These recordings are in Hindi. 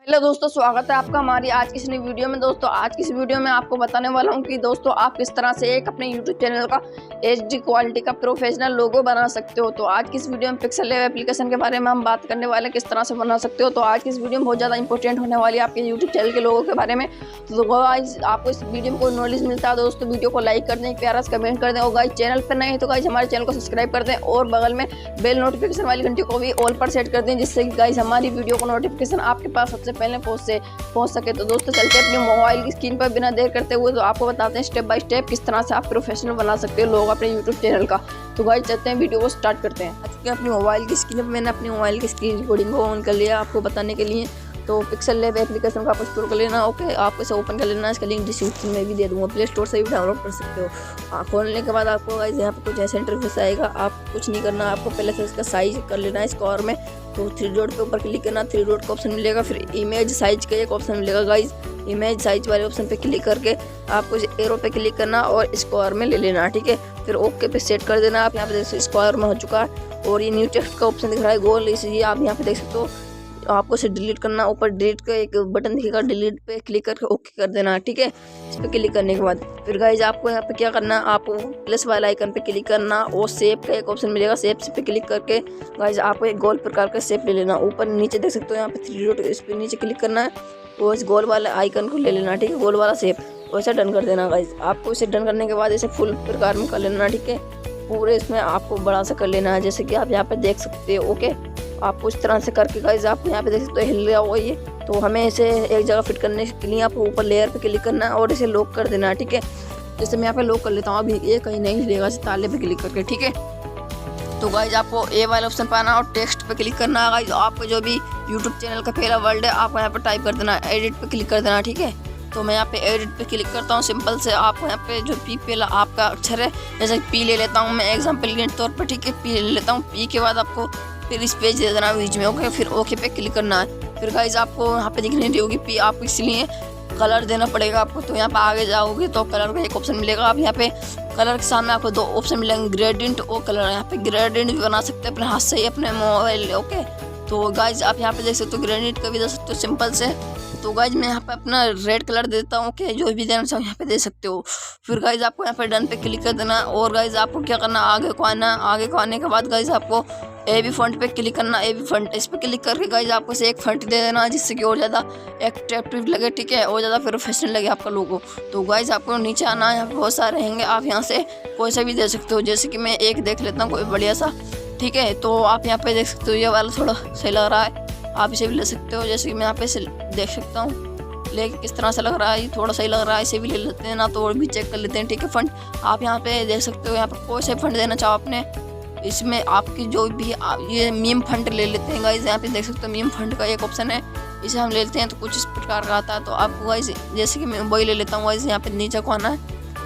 हेलो दोस्तों, स्वागत है आपका हमारी आज की इस नई वीडियो में। दोस्तों आज की इस वीडियो में आपको बताने वाला हूं कि दोस्तों आप किस तरह से एक अपने यूट्यूब चैनल का HD क्वालिटी का प्रोफेशनल लोगो बना सकते हो। तो आज की इस वीडियो में पिक्सेलैब एप्लीकेशन के बारे में हम बात करने वाले हैं, किस तरह से बना सकते हो। तो आज की इस वीडियो में बहुत ज़्यादा इंपॉर्टेंट होने वाली है आपके यूट्यूब चैनल के लोगों के बारे में। तो गाइस आपको इस वीडियो में कोई नॉलेज मिलता है दोस्तों, वीडियो को लाइक कर दें, प्यारा सा कमेंट कर दें, और गाइस चैनल पर नहीं है तो गाइस हमारे चैनल को सब्सक्राइब कर दें और बगल में बेल नोटिफिकेशन वाली घंटी को भी ऑल पर सेट कर दें, जिससे कि गाइस हमारी वीडियो को नोटिफिकेशन आपके पास सबसे पहले पहुंच सके। तो दोस्तों चलते हैं अपनी मोबाइल की स्क्रीन पर बिना देर करते हुए, तो आपको बताते हैं स्टेप बाय स्टेप किस तरह से आप प्रोफेशनल बना सकते हो लोग अपने यूट्यूब चैनल का। तो गाइस चलते हैं, वीडियो को स्टार्ट करते हैं। क्योंकि अपनी मोबाइल की स्क्रीन पर मैंने अपनी मोबाइल की स्क्रीन रिकॉर्डिंग को ऑन कर लिया आपको बताने के लिए। तो पिक्सेलैब एप्लीकेशन का आपको इंस्टॉल कर लेना। ओके, आपको इसे ओपन कर लेना। इसका लिंक डिस्क्रिप्शन में भी दे दूँगा, प्ले स्टोर से भी डाउनलोड कर सकते हो। खोलने के बाद आपको गाइस यहाँ पे कुछ ऐसा इंटरफेस आएगा। आप कुछ नहीं करना, आपको पहले से इसका साइज कर लेना है स्क्वायर में। तो 3 डॉट के ऊपर क्लिक करना, 3 डॉट का ऑप्शन मिलेगा, फिर इमेज साइज का एक ऑप्शन मिलेगा गाइस। इमेज साइज वाले ऑप्शन पे क्लिक करके आपको इस एरो पे क्लिक करना और स्क्वायर में ले लेना, ठीक है। फिर ओके पे सेट कर देना। आप यहाँ पे देख सकते हो स्क्वायर में हो चुका है और ये न्यू टेक्स्ट का ऑप्शन दिख रहा है गोल, इसलिए आप यहाँ पे देख सकते हो। आपको इसे डिलीट करना, ऊपर डिलीट का एक बटन दिखेगा, डिलीट पे क्लिक करके ओके कर देना, ठीक है। इस पर क्लिक करने के बाद फिर गाइज आपको यहाँ पे क्या करना है, आपको प्लस वाला आइकन पे क्लिक करना और शेप का एक ऑप्शन मिलेगा, शेप पे क्लिक करके गाइज आपको एक गोल प्रकार का शेप ले लेना। ऊपर नीचे देख सकते हो यहाँ पे 3 डॉट, इस पर नीचे क्लिक करना है और इस गोल वाले आइकन को ले लेना, ठीक है, गोल वाला शेप। वैसे डन कर देना गाइज। आपको इसे डन करने के बाद इसे फुल प्रकार में कर लेना, ठीक है। पूरे इसमें आपको बड़ा सा कर लेना है, जैसे कि आप यहाँ पे देख सकते हो। ओके, आपको इस तरह से करके गाइस आप यहाँ पे देख सकते हो हिल गया हुआ ये। तो हमें इसे एक जगह फिट करने के लिए आपको ऊपर लेयर पे क्लिक करना है और इसे लॉक कर देना है, ठीक है। जैसे मैं यहाँ पे लॉक कर लेता हूँ, अभी ये कहीं नहीं हिलेगा, इसे ताले पे क्लिक करके, ठीक है। तो गाइज आपको ए वाला ऑप्शन पाना और टेक्स्ट पे क्लिक करना है गाइज। आपको जो भी यूट्यूब चैनल का पहला वर्ड है आपको यहाँ पे टाइप कर देना, एडिट पे क्लिक कर देना, ठीक है। तो मैं यहाँ पे एडिट पे क्लिक करता हूँ सिंपल से। आपको यहाँ पे जो पी पहला आपका अक्षर है, जैसे पी ले लेता हूँ मैं एग्जाम्पल के तौर पर, ठीक है। पी ले लेता हूँ, पी के बाद आपको फिर इस पेज दे देना बीच में, ओके। फिर ओके पे क्लिक करना है। फिर गाइज आपको यहाँ पे दिख नहीं रही होगी पी, आपको इसलिए कलर देना पड़ेगा आपको। तो यहाँ पे आगे जाओगे तो कलर का एक ऑप्शन मिलेगा। आप यहाँ पे कलर के सामने आपको 2 ऑप्शन मिलेंगे, ग्रेडियंट और कलर। यहाँ पे ग्रेडियंट भी बना सकते हैं अपने हाथ से ही अपने मोबाइल, ओके। तो गाइज आप यहाँ पे देख सकते हो, ग्रेडियंट का भी दे सकते हो सिंपल से। तो गाइज मैं यहाँ पे अपना रेड कलर देता हूँ, ओके। जो भी देना चाहो यहाँ पे दे सकते हो। फिर गाइज आपको यहाँ पे डन पे क्लिक कर देना और गाइज आपको क्या करना, आगे को आना। आगे को आने के बाद गाइज आपको AB फॉन्ट पे क्लिक करना, AB फॉन्ट। इस पे क्लिक करके गाइज आपको इसे एक फॉन्ट दे देना, जिससे कि और ज़्यादा एट्रैक्टिव लगे, ठीक है, और ज़्यादा प्रोफेशनल लगे आपका लोगो। तो गाइज आपको नीचे आना है, यहाँ पे बहुत सारे रहेंगे, आप यहाँ से कोई सा भी दे सकते हो। जैसे कि मैं एक देख लेता हूँ कोई बढ़िया सा, ठीक है। तो आप यहाँ पे देख सकते हो ये वाला थोड़ा सही लग रहा है, आप इसे भी ले सकते हो। जैसे कि मैं यहाँ पे इसे देख सकता हूँ, लेकिन किस तरह से लग रहा है, ये थोड़ा सही लग रहा है, इसे भी ले लेते हैं ना, तो और भी चेक कर लेते हैं, ठीक है। फंड आप यहाँ पे देख सकते हो, यहाँ पे कोई से फंड देना चाहो आपने, इसमें आपकी जो भी ये मीम फंड ले लेते हैं गाइज। यहाँ पे देख सकते हो मीम फंड का एक ऑप्शन है, इसे हम ले लेते हैं। तो कुछ इस प्रकार का आता है। तो आपको गाइज जैसे कि मैं वही ले लेता हूँ गाइज। यहाँ पे नीचे को आना है,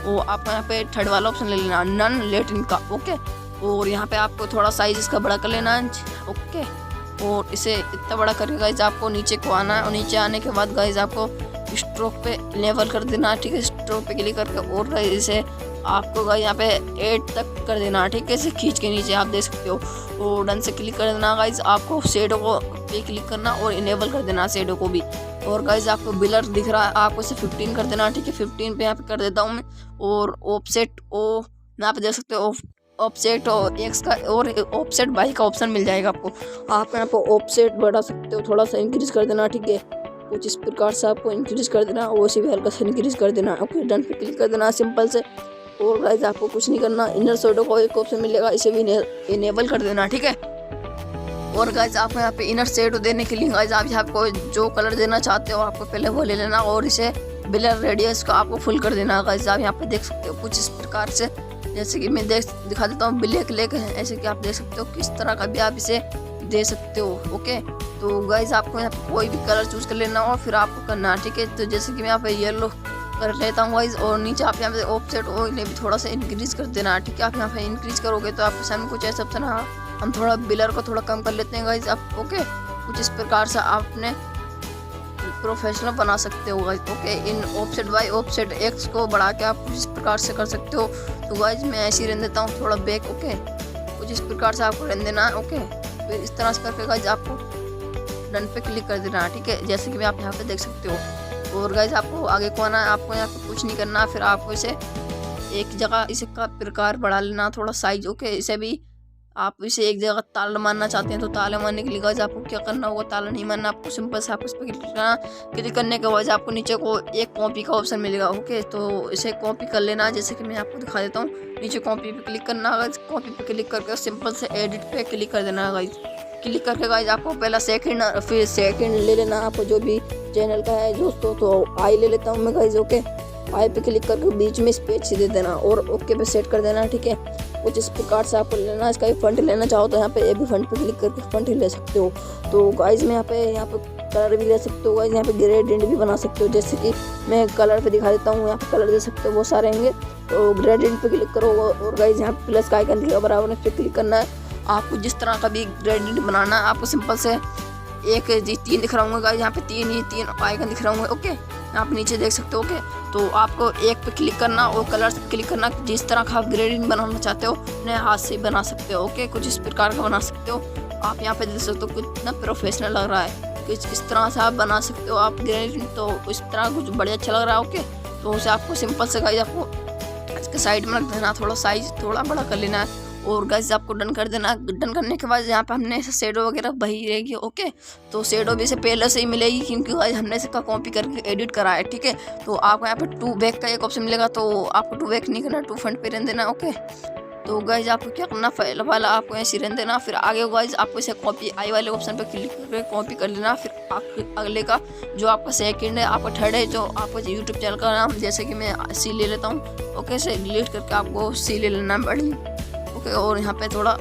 वो आपको यहाँ पे थर्ड वाला ऑप्शन ले लेना, नन लेटिन का, ओके। और यहाँ पे आपको थोड़ा साइज इसका बड़ा कर लेना है, ओके। और इसे इतना बड़ा करके गाइज आपको नीचे को आना है और नीचे आने के बाद गाइज आपको स्ट्रोक पे लेवल कर देना, ठीक है। स्ट्रोक पे क्लिक करके और गाइज इसे आपको गाइज यहाँ पे 8 तक कर देना, ठीक है। इसे खींच के नीचे आप देख सकते हो और डन से क्लिक कर देना गाइज। आपको शेडो को पे क्लिक करना और इनेबल कर देना शेडो को भी। और गाइज आपको बिलर दिख रहा है, आपको इसे 15 कर देना, ठीक है। 15 पे यहाँ पे कर देता हूँ मैं। और ऑफसेट ओ यहाँ पे देख सकते हो, ऑफसेट और एक्स का और ऑफसेट वाई का ऑप्शन मिल जाएगा आपको। आप यहाँ पे ऑफसेट बढ़ा सकते हो, थोड़ा सा इंक्रीज कर देना, ठीक है। कुछ इस प्रकार से आपको इंक्रीज कर देना और उसे भी हल्का सा इंक्रीज कर देना, ओके। डन पे क्लिक कर देना सिंपल से। और गाइज आपको कुछ नहीं करना, इनर शैडो का एक ऑप्शन मिलेगा, इसे भी इनेबल कर देना, ठीक है। और गाइज आपको यहाँ पे इनर शैडो देने के लिए गाइज आप यहाँ को जो कलर देना चाहते हो आपको पहले वो ले लेना और इसे ब्लर रेडियस का आपको फुल कर देना गाइज। आप यहाँ पे देख सकते हो कुछ इस प्रकार से, जैसे कि मैं दिखा देता हूँ, ब्लैक लेक है, ऐसे कि आप देख सकते हो किस तरह का भी आप इसे दे सकते हो, ओके। तो गाइज आपको यहाँ पे कोई भी कलर चूज कर लेना और फिर आपको करना, ठीक है। तो जैसे कि मैं यहाँ पे येलो कर लेता हूँ गाइज और नीचे आप यहाँ पे ऑफसेट और इन्हें भी थोड़ा सा इंक्रीज कर देना, ठीक है। आप यहाँ पे इंक्रीज करोगे तो आपके सामने कुछ ऐसा ऑप्शन है, हम थोड़ा बिलर को थोड़ा कम कर लेते हैं गाइज आप, ओके। कुछ इस प्रकार से आपने प्रोफेशनल बना सकते हो गाइज, ओके। इन ऑफसेट वाई ऑफसेट एक्स को बढ़ा के आप कुछ इस प्रकार से कर सकते हो। तो गाइज मैं ऐसे ही रहने देता हूँ थोड़ा बैक, ओके। कुछ इस प्रकार से आपको रहने देना है, ओके। फिर इस तरह से करके गाइज आपको डन पे क्लिक कर देना, ठीक है, जैसे कि आप यहाँ पे देख सकते हो। और गाइज आपको आगे को आना है, आपको यहाँ पे कुछ नहीं करना, फिर आपको इसे एक जगह इसका प्रकार बढ़ा लेना थोड़ा साइज, ओके। इसे भी आप इसे एक जगह ताला मारना चाहते हैं तो ताला मारने के लिए गाइस आपको क्या करना होगा, ताला नहीं मारना, आपको सिंपल से आपको इस पर क्लिक करना। क्लिक करने के बाद आपको नीचे को एक कॉपी का ऑप्शन मिलेगा, ओके। तो इसे कॉपी कर लेना, जैसे कि मैं आपको दिखा देता हूँ। नीचे कॉपी पे क्लिक करना, कॉपी पे क्लिक करके सिंपल से एडिट पे क्लिक कर देना गाइस। क्लिक करके गाइस आपको पहला सेकंड, फिर सेकंड ले लेना, आपको जो भी चैनल का है दोस्तों। तो आई ले लेता हूँ मैं गाइस, ओके। आई पे क्लिक करके बीच में स्पेस दे देना और ओके पे सेट कर देना, ठीक है। कुछ इस प्रकार से आपको लेना, इसका भी फंट लेना चाहो तो यहाँ पे ए भी फंट पे क्लिक करके फंट ले सकते हो। तो गाइस में यहाँ पे कलर भी ले सकते हो गाइस, यहाँ पे ग्रेडियंट भी बना सकते हो, जैसे कि मैं कलर पे दिखा देता हूँ। यहाँ पे कलर दे सकते हो, बहुत सारे होंगे। तो ग्रेडियंट पे क्लिक करो और गाइस यहाँ पे प्लस का आइकन दिखेगा बराबर में, पे क्लिक करना है। आपको जिस तरह का भी ग्रेडियंट बनाना है, आपको सिंपल से एक तीन दिख रहा हूँ गाइस, यहाँ पे तीन आइकन दिख रहा हूँ, ओके। आप नीचे देख सकते हो, ओके। तो आपको एक पे क्लिक करना और कलर्स पे क्लिक करना, जिस तरह का आप ग्रेडियंट बनाना चाहते हो अपने हाथ से बना सकते हो, ओके। कुछ इस प्रकार का बना सकते हो आप, यहाँ पे देख सकते हो कितना प्रोफेशनल लग रहा है, किस तरह से आप बना सकते हो आप ग्रेडियंट। तो इस तरह कुछ बढ़िया अच्छा लग रहा है, ओके। तो उसे आपको सिंपल से गाइस आपको इसके साइड में रख देना, थोड़ा साइज थोड़ा बड़ा कर लेना है और गाइस आपको डन कर देना। डन करने के बाद यहाँ पे हमने शेडो वगैरह वही रहेगी, ओके। तो शेडो भी से पहले से ही मिलेगी, क्योंकि गाइस हमने इसका कॉपी करके एडिट करा है, ठीक है। तो आपको यहाँ पे टू बैक का एक ऑप्शन मिलेगा, तो आपको टू बैक नहीं करना, टू फ्रंट पे रहने देना, ओके। तो गाइस आपको क्या करना, पहला वाला आपको ऐसे रहने देना, फिर आगे गाइस आपको इसे कॉपी आई वाले ऑप्शन पे क्लिक करके कॉपी कर लेना। फिर अगले का जो आपका सेकंड है, आपका थर्ड है, जो आपका यूट्यूब चैनल का नाम, जैसे कि मैं सी ले लेता हूँ, ओके। से डिलीट करके आपको सी ले लेना बड़ी, ओके। और यहाँ पे थोड़ा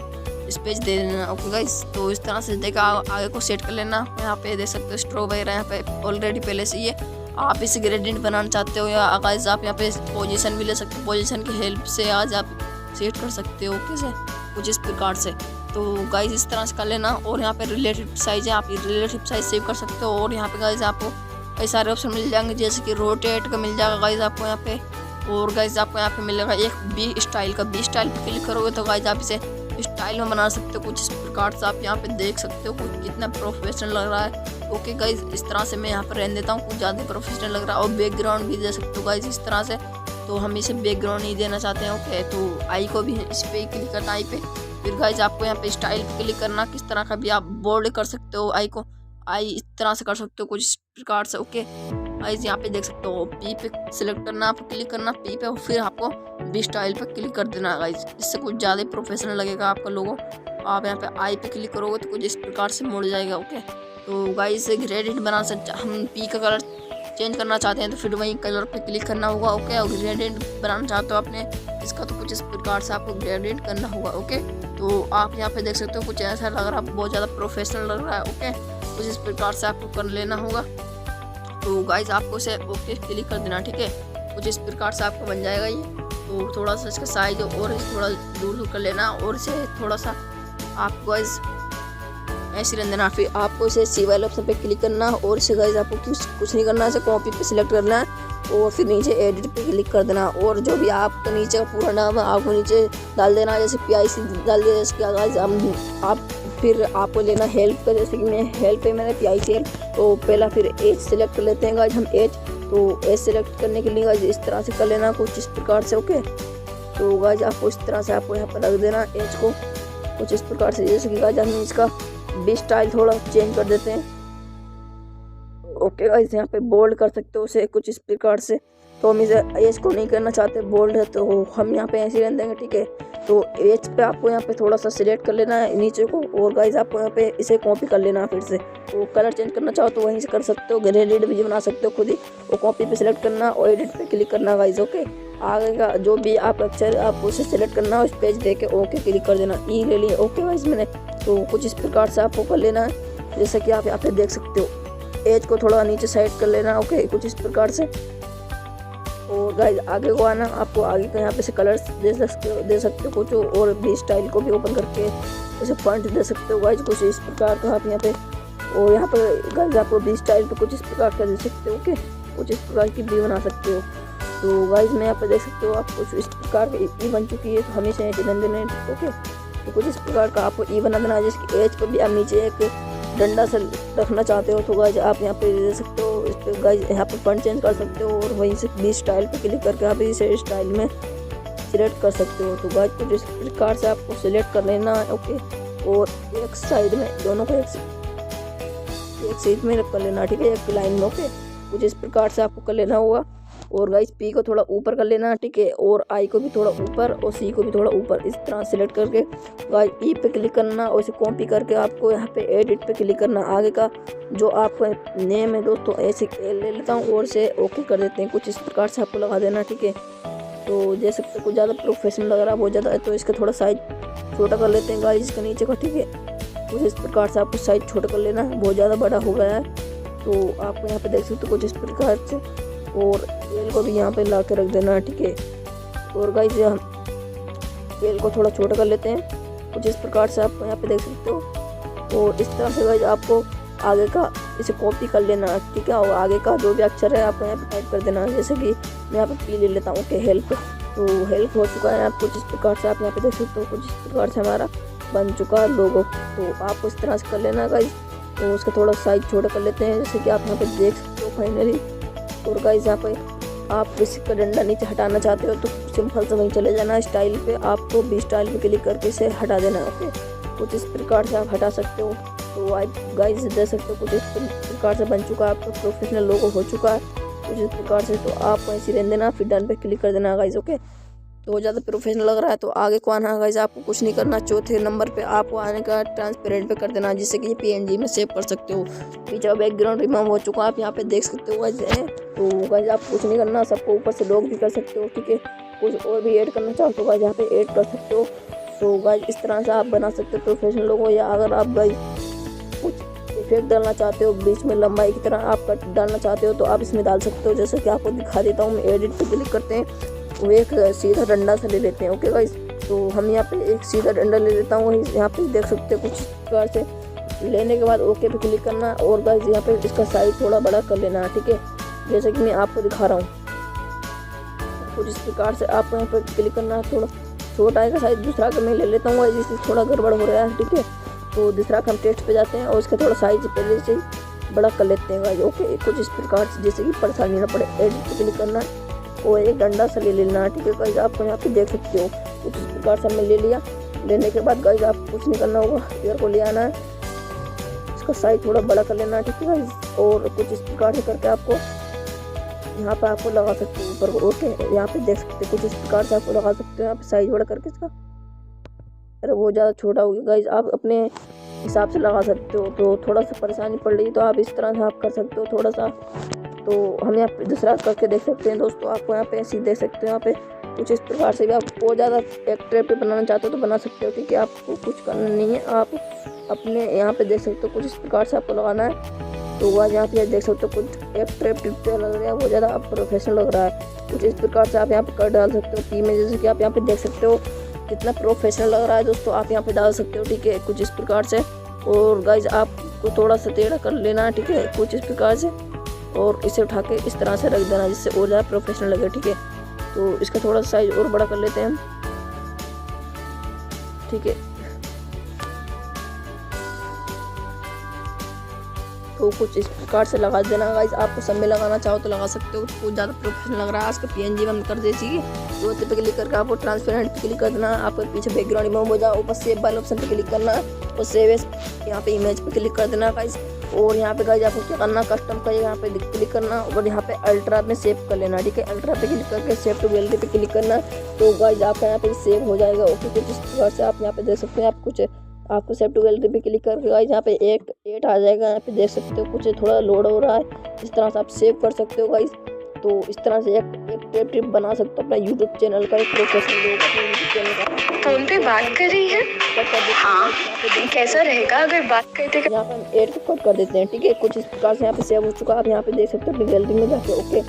स्पेस दे देना, ओके गाइस। तो इस तरह से देखा आगे को सेट कर लेना। यहाँ पे देख सकते हो स्ट्रो वगैरह यहाँ पे ऑलरेडी पहले से ही है। आप इसे ग्रेडियंट बनाना चाहते हो या गाइस आप यहाँ पे पोजीशन भी ले सकते हो, पोजीशन की हेल्प से आज आप सेट कर सकते हो, ओके से कुछ इस प्रकार से। तो गाइस इस तरह से कर लेना। और यहाँ पे रिलेटिव साइज है, आप रिलेटिव साइज सेव कर सकते हो। और यहाँ पे गाइस आपको कई सारे ऑप्शन मिल जाएंगे, जैसे कि रोटेट का मिल जाएगा गाइस आपको यहाँ पे। और गाइस आपको यहाँ पे मिलेगा एक बी स्टाइल का, बी स्टाइल पे क्लिक करोगे तो गाइस आप इसे स्टाइल में बना सकते हो कुछ इस प्रकार से। आप यहाँ पे देख सकते हो कुछ कितना प्रोफेशनल लग रहा है, ओके गाइस। इस तरह से मैं यहाँ पे रहने देता हूँ, कुछ ज़्यादा प्रोफेशनल लग रहा है। और बैकग्राउंड भी दे सकते हो गाइस इस तरह से, तो हम इसे बैकग्राउंड नहीं देना चाहते हैं, ओके। तो आई को भी इस पर क्लिक करना, आई पे। फिर गाइस आपको यहाँ पे स्टाइल पे क्लिक करना, किस तरह का भी आप बोल्ड कर सकते हो आई को, आई इस तरह से कर सकते हो कुछ इस प्रकार से, ओके गाइस। यहाँ पे देख सकते हो पी पे सिलेक्ट करना, आपको क्लिक करना पी पे, और फिर आपको बी स्टाइल पे क्लिक कर देना गाइस। इससे कुछ ज़्यादा प्रोफेशनल लगेगा आपका लोगो। आप यहाँ पे आई पे क्लिक करोगे तो कुछ इस प्रकार से मुड़ जाएगा, ओके। तो गाइस ग्रेडियंट बना सकते, हम पी का कलर चेंज करना चाहते हैं तो फिर वही कलर पे क्लिक करना होगा, ओके। और ग्रेडियंट बनाना चाहते हो आपने इसका तो कुछ इस प्रकार से आपको ग्रेडियंट करना होगा, ओके। तो आप यहाँ पे देख सकते हो कुछ ऐसा लग रहा है, बहुत ज़्यादा प्रोफेशनल लग रहा है, ओके। कुछ इस प्रकार से आपको कर लेना होगा। तो गाइस आपको इसे ओके क्लिक कर देना, ठीक है। कुछ इस प्रकार से आपको बन जाएगा ये। तो थोड़ा सा इसका साइज और थोड़ा दूर कर लेना और इसे थोड़ा सा आपको गाइस ऐसे रहने देना। फिर आपको इसे सी वाले ऑप्शन पे क्लिक करना और इसे गाइस आपको कुछ नहीं करना, इसे कॉपी पे सिलेक्ट करना है और फिर नीचे एडिट पे क्लिक कर देना। और जो भी आपका नीचे का पूरा नाम है आपको नीचे डाल देना, जैसे PIC डाल दिया, जैसे कि गाइस आप फिर आपको लेना हेल्प का, जैसे कि मैं हेल्प पे मैंने PIC, तो पहला फिर एज सेलेक्ट कर लेते हैं गाइस हम एज। तो एज सेलेक्ट करने के लिए गाइस इस तरह से कर लेना कुछ इस प्रकार से, ओके। तो गाइस आपको इस तरह से आपको यहाँ पर रख देना एज को कुछ इस प्रकार से, जैसे कि गाइस हम इसका बी स्टाइल थोड़ा चेंज कर देते हैं, ओके गाइस। यहाँ पे बोल्ड कर सकते हो उसे कुछ इस प्रकार से। तो हम इसे एज को नहीं करना चाहते बोल्ड है, तो हम यहाँ पे ऐसे रहने देंगे, ठीक है। तो एज पे आपको यहाँ पे थोड़ा सा सिलेक्ट कर लेना है नीचे को और गाइस आपको यहाँ पे इसे कॉपी कर लेना है फिर से। तो कलर चेंज करना चाहो तो वहीं से कर सकते हो, ग्रेडियंट भी बना सकते हो खुद ही। और कॉपी पे सिलेक्ट करना और एडिट पे क्लिक करना गाइस, ओके। आगे का जो भी आप अक्षर आप उसे सिलेक्ट करना, उस पेज दे के ओके क्लिक कर देना, ई ले लिए, ओके गाइस मैंने। तो कुछ इस प्रकार से आपको कर लेना है, जैसे कि आप यहाँ पे देख सकते हो। एज को थोड़ा नीचे साइड कर लेना, ओके कुछ इस प्रकार से। और गाइस आगे को आना, आपको आगे का यहाँ पे से कलर्स दे सकते हो कुछ, और भी स्टाइल को भी ओपन करके जैसे फॉन्ट दे सकते हो गाइस कुछ इस प्रकार का आप यहाँ पे। और यहाँ पर गाइस आपको भी स्टाइल पे कुछ इस प्रकार का दे सकते हो, ओके। कुछ इस प्रकार की भी बना सकते हो। तो गाइस मैं यहाँ पे देख सकते हो आप कुछ इस प्रकार की बन चुकी है, तो हमेशा ऐसे बन देना, ओके। तो कुछ इस प्रकार का आपको ई बना देना, जिसकी एज पर भी आप नीचे एक डंडा से रखना चाहते हो तो गाइज आप यहाँ पे दे सकते हो। इस पर गाइज यहाँ पे फंड चेंज कर सकते हो और वहीं से भी स्टाइल पे क्लिक करके आप इसे स्टाइल में सिलेक्ट कर सकते हो। तो गाइज कुछ इस प्रकार से आपको सिलेक्ट कर लेना है। ओके, और एक साइड में दोनों को एक साइड में कर लेना, ठीक है, एक लाइन में। ओके, कुछ इस प्रकार से आपको कर लेना होगा। और गाइस पी को थोड़ा ऊपर कर लेना, ठीक है, और आई को भी थोड़ा ऊपर और सी को भी थोड़ा ऊपर, इस तरह सेलेक्ट करके गाइस ई पे क्लिक करना और इसे कॉपी करके आपको यहाँ पे एडिट पे क्लिक करना। आगे का जो आपका नेम है दोस्तों ऐसे ले लेता हूँ और से ओके कर देते हैं। कुछ इस प्रकार से आपको लगा देना, ठीक है। तो जैसे कुछ ज़्यादा प्रोफेशनल लग रहा है, बहुत ज़्यादा है, तो इसका थोड़ा साइज छोटा कर लेते हैं गाइस, इसका नीचे का, ठीक है। कुछ इस प्रकार से आपको साइज छोटा कर लेना है, बहुत ज़्यादा बड़ा हो गया है। तो आपको यहाँ पे देख सकते हो कुछ इस प्रकार से, और तेल को भी यहाँ पे ला के रख देना, ठीक है। और गाइस हम तेल को थोड़ा छोटा कर लेते हैं, कुछ इस प्रकार से आप यहाँ पे देख सकते हो। और इस तरह से गाइस आपको आगे का इसे कॉपी कर लेना, ठीक है। और आगे का जो भी अक्षर है आपको यहाँ पे टाइप कर देना, जैसे कि मैं यहाँ पे पी ले लेता हूँ, ओके, हेल्प। तो हेल्प हो चुका है, आप कुछ इस प्रकार से आप यहाँ पे देख सकते हो, कुछ इस प्रकार से हमारा बन चुका है लोगो। तो आप इस तरह से कर लेना गाइस। तो उसका थोड़ा साइज छोटा कर लेते हैं, जैसे कि आप यहाँ पे देख सकते हो फाइनली। और गाइस यहाँ पे आप इसका डंडा नीचे हटाना चाहते हो तो सिंपल से वहीं चले जाना, स्टाइल पे आपको भी स्टाइल पे क्लिक करके इसे हटा देना, ओके। कुछ इस प्रकार से आप हटा सकते हो। तो आप गाइस देख सकते हो कुछ इस प्रकार से बन चुका है, आपका प्रोफेशनल लोगो हो चुका है कुछ इस प्रकार से। तो आप ऐसे रहने देना, फिर डन पे क्लिक कर देना गाइस, ओके। तो ज़्यादा प्रोफेशनल लग रहा है तो आगे को आना है गाइस, आपको कुछ नहीं करना। चौथे नंबर पे आपको आने का ट्रांसपेरेंट पे कर देना, जिससे कि PNG में सेव कर सकते हो। पीछे बैकग्राउंड रिमूव हो चुका है, आप यहाँ पे देख सकते हो गाइस। तो गाइस आप कुछ नहीं करना, सबको ऊपर से लॉक भी कर सकते हो, ठीक है। कुछ और भी ऐड करना चाहो तो गाइस यहाँ पे ऐड कर सकते हो। तो गाइस इस तरह से आप बना सकते हो प्रोफेशनल लोगो। या अगर आप गाइस कुछ इफेक्ट डालना चाहते हो, बीच में लंबाई की तरह आप कट डालना चाहते हो तो आप इसमें डाल सकते हो, जैसे कि आपको दिखा देता हूँ मैं। एडिट पे क्लिक करते हैं, वो एक सीधा डंडा से ले लेते हैं, ओके गाइस। तो हम यहाँ पे एक सीधा डंडा ले लेता हूँ, यहाँ पे देख सकते हैं कुछ प्रकार से। लेने के बाद ओके पे क्लिक करना और गाइस यहाँ पे इसका साइज थोड़ा बड़ा कर लेना, ठीक है, जैसे कि मैं आपको दिखा रहा हूँ। कुछ इस प्रकार से आपको यहाँ पे क्लिक करना है, थोड़ा छोटा है का साइज। दूसरा का मैं ले लेता हूँ, जिससे थोड़ा गड़बड़ हो रहा है, ठीक है। तो दूसरा का हम टेस्ट पे जाते हैं और इसका थोड़ा साइज पहले से बड़ा कर लेते हैं गाइस, ओके। कुछ इस प्रकार से, जैसे कि परेशानी ना पड़े। एडिट पे क्लिक करना और एक डंडा से ले लेना, ठीक है गाइस। आपको यहाँ पे देख सकते हो कुछ इस प्रकार से हमने ले लिया। लेने के बाद गाइस आप कुछ नहीं करना होगा, ईयर को ले आना है, इसका साइज थोड़ा बड़ा कर लेना है, ठीक है गाइस। और कुछ इस प्रकार से करके आपको यहाँ पे आपको लगा सकते हो ऊपर को, ओके। यहाँ पे देख सकते हो कुछ इस प्रकार से आपको लगा सकते हो, यहाँ पे साइज बड़ा करके इसका। अरे वो ज़्यादा छोटा हो गया गाइस, आप अपने हिसाब से लगा सकते हो। तो थोड़ा सा परेशानी पड़ रही है तो आप इस तरह से आप कर सकते हो थोड़ा सा। तो हम यहाँ पे दूसरा करके देख सकते हैं दोस्तों, आपको यहाँ पे ऐसे देख सकते हो। यहाँ पे कुछ इस प्रकार से भी आप बहुत ज़्यादा अट्रैक्टिव बनाना चाहते हो तो बना सकते हो, ठीक है। आपको कुछ करना नहीं है, आप अपने यहाँ पे देख सकते हो कुछ इस प्रकार से आपको लगाना है। तो वह यहाँ पे देख सकते हो कुछ अट्रैक्टिव लग रहा है, वो ज़्यादा प्रोफेशनल लग रहा है। कुछ इस प्रकार से आप यहाँ पे कर डाल सकते हो पी में, जैसे कि आप यहाँ पे देख सकते हो कितना प्रोफेशनल लग रहा है दोस्तों, आप यहाँ पे डाल सकते हो, ठीक है, कुछ इस प्रकार से। और गाइज आपको थोड़ा सा टेढ़ा कर लेना है, ठीक है, कुछ इस प्रकार से। और इसे उठा के इस तरह से रख देना, जिससे और ज़्यादा प्रोफेशनल लगे, ठीक है। तो इसका थोड़ा सा साइज और बड़ा कर लेते हैं हम, ठीक है। तो कुछ इस प्रकार से लगा देना गाइज। आपको सब में लगाना चाहो तो लगा सकते हो, कुछ ज़्यादा प्रोफेशनल लग रहा है। इसका PNG में हम कर दे चाहिए तो पे क्लिक करके आपको ट्रांसपेरेंट पे क्लिक कर देना, आपको पीछे बैकग्राउंड रिमूव हो जाए। ऊपर सेव वाले ऑप्शन पे क्लिक करना और सेव एज यहाँ पे इमेज पे क्लिक कर देना गाइज। और यहाँ पे गाइज आपको क्या करना, कस्टम का यहाँ पे क्लिक करना और यहाँ पे अल्ट्रा में सेव कर लेना, ठीक है। अल्ट्रा पे क्लिक करके सेव टू गैलरी पे क्लिक करना, तो गाइज आपका यहाँ पे सेव हो जाएगा, ओके। कुछ इस प्रकार से आप यहाँ पे देख सकते हैं। आप कुछ आपको सेव टू गैलरी पे क्लिक करके गाइज यहाँ पे एक आ जाएगा, यहाँ पे देख सकते हो कुछ थोड़ा लोड हो रहा है। इस तरह से आप सेव कर सकते हो गाइज। तो इस तरह से एक ट्रिप बना सकते हो अपना यूट्यूब चैनल का, एक प्रोफेशनल लोग अपने यूट्यूब चैनल का। फोन पे बात कर रही है, हाँ कैसा रहेगा अगर बात करते। यहाँ पे हम एड को कट कर देते हैं, ठीक है। कुछ इस प्रकार से यहाँ पे सेव हो चुका है, आप यहाँ पे देख सकते हो अपनी गैलरी में जाके, ओके।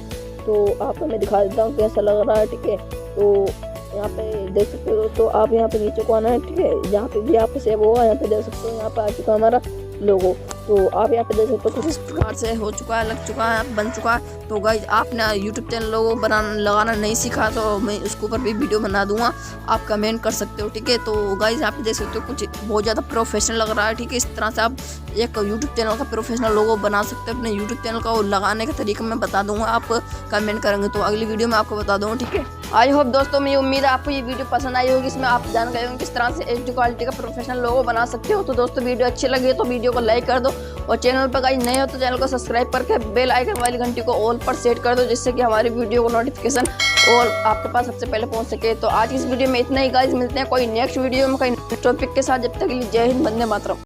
तो आपको मैं दिखा देता हूँ कैसा लग रहा है, ठीक है। तो यहाँ पे देख सकते हो, तो आप यहाँ पे नीचे को आना है, ठीक है। यहाँ पे भी आपको सेव होगा, यहाँ पे देख सकते हो यहाँ पे आ चुका हमारा लोगो। तो आप यहाँ पे देख सकते हो कुछ इस प्रकार से हो चुका है, लग चुका है, बन चुका है। तो गाइज आपने यूट्यूब चैनल लोगो लगाना नहीं सीखा तो मैं उसके ऊपर भी वीडियो बना दूंगा, आप कमेंट कर सकते हो, ठीक है। तो गाइज यहाँ पे देख सकते हो कुछ बहुत ज़्यादा प्रोफेशनल लग रहा है, ठीक है। इस तरह से आप एक यूट्यूब चैनल का प्रोफेशनल लोगो बना सकते हो। अपने यूट्यूब चैनल का लगाने का तरीका मैं बता दूंगा, आप कमेंट करेंगे तो अगली वीडियो में आपको बता दूंगा, ठीक है। आई होप दोस्तों, मुझे उम्मीद है आपको ये वीडियो पसंद आई होगी। इसमें आप जान गए होंगे किस तरह से एचडी क्वालिटी का प्रोफेशनल लोगो बना सकते हो। तो दोस्तों वीडियो अच्छी लगी तो वीडियो को लाइक कर दो, और चैनल पर गाइस नए हो तो चैनल को सब्सक्राइब करके बेल आइकन वाली घंटी को ऑल पर सेट कर दो, जिससे कि हमारी वीडियो को नोटिफिकेशन और आपके पास सबसे पहले पहुंच सके। तो आज इस वीडियो में इतना ही गाइस, मिलते हैं कोई नेक्स्ट वीडियो में कोई टॉपिक के साथ। जब तक के लिए जय हिंद, वंदे मातरम।